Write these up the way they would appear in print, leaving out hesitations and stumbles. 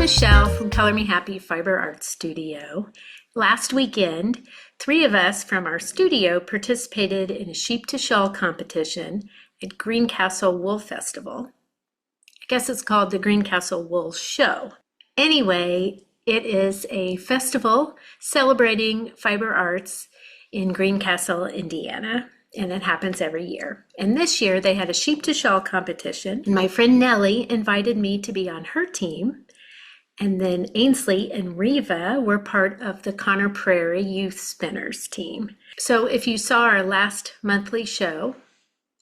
Michelle from Color Me Happy Fiber Arts Studio. Last weekend, 3 of us from our studio participated in a sheep-to-shawl competition at Greencastle Wool Festival. I guess it's called the Greencastle Wool Show. Anyway, it is a festival celebrating fiber arts in Greencastle, Indiana, and it happens every year. And this year they had a sheep-to-shawl competition, and my friend Nellie invited me to be on her team. And then Ainsley and Revah were part of the Conner Prairie Youth Spinners team. So if you saw our last monthly show,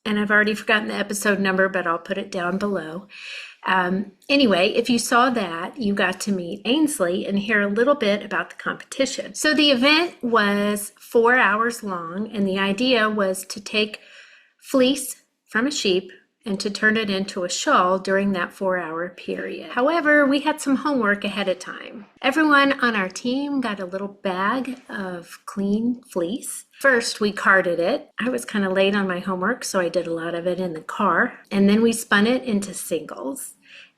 and I've already forgotten the episode number, but I'll put it down below. Anyway, if you saw that, you got to meet Ainsley and hear a little bit about the competition. So the event was 4 hours long, and the idea was to take fleece from a sheep and to turn it into a shawl during that 4-hour period. However, we had some homework ahead of time. Everyone on our team got a little bag of clean fleece. First, we carded it. I was kind of late on my homework, so I did a lot of it in the car. And then we spun it into singles.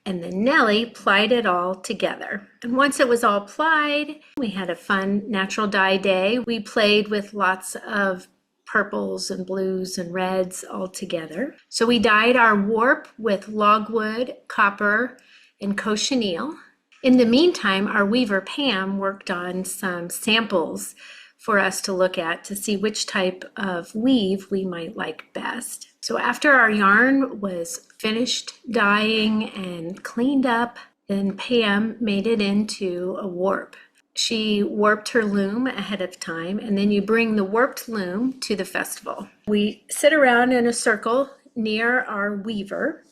And then Nellie plied it all together. And once it was all plied, we had a fun natural dye day. We played with lots of purples and blues and reds all together. So we dyed our warp with logwood, copper, and cochineal. In the meantime, our weaver Pam worked on some samples for us to look at to see which type of weave we might like best. So after our yarn was finished dyeing and cleaned up, then Pam made it into a warp. She warped her loom ahead of time, and then you bring the warped loom to the festival. We sit around in a circle near our weaver,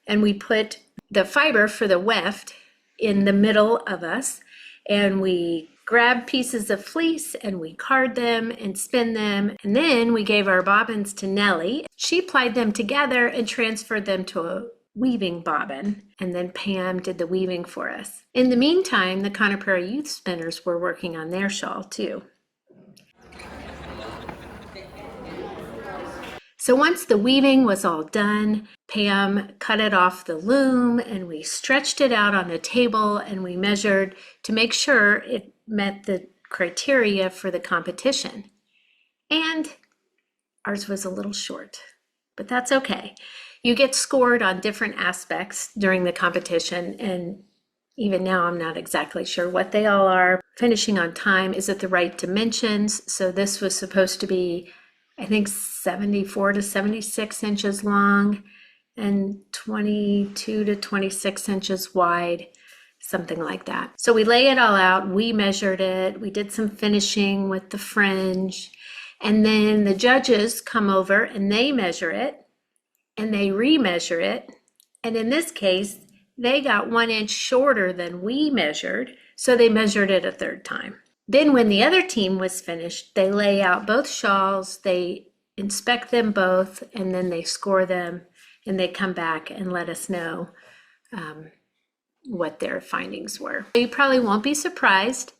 and we put the fiber for the weft in the middle of us, and we grab pieces of fleece and we card them and spin them, and then we gave our bobbins to Nellie. She plied them together and transferred them to a weaving bobbin, and then Pam did the weaving for us. In the meantime, the Conner Prairie Youth Spinners were working on their shawl too. So once the weaving was all done, Pam cut it off the loom and we stretched it out on a table and we measured to make sure it met the criteria for the competition. And ours was a little short, but that's okay. You get scored on different aspects during the competition, and even now I'm not exactly sure what they all are. Finishing on time, is it the right dimensions? So this was supposed to be, I think, 74 to 76 inches long and 22 to 26 inches wide, something like that. So we lay it all out, we measured it, we did some finishing with the fringe, and then the judges come over and they measure it, and they remeasure it, and in this case, they got 1 inch shorter than we measured, so they measured it a third time. Then when the other team was finished, they lay out both shawls, they inspect them both, and then they score them, and they come back and let us know what their findings were. You probably won't be surprised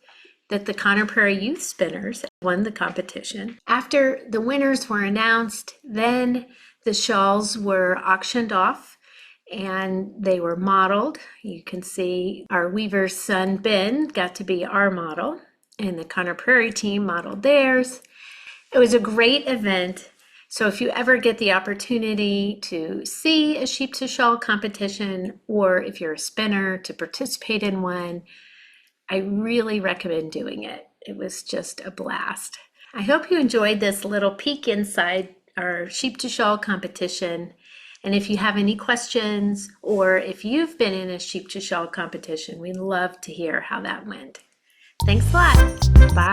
that the Conner Prairie Youth Spinners won the competition. After the winners were announced, then the shawls were auctioned off and they were modeled. You can see our weaver's son, Ben, got to be our model, and the Conner Prairie team modeled theirs. It was a great event. So if you ever get the opportunity to see a sheep-to-shawl competition, or if you're a spinner to participate in one, I really recommend doing it. It was just a blast. I hope you enjoyed this little peek inside our sheep-to-shawl competition. And if you have any questions, or if you've been in a sheep-to-shawl competition, we'd love to hear how that went. Thanks a lot. Bye.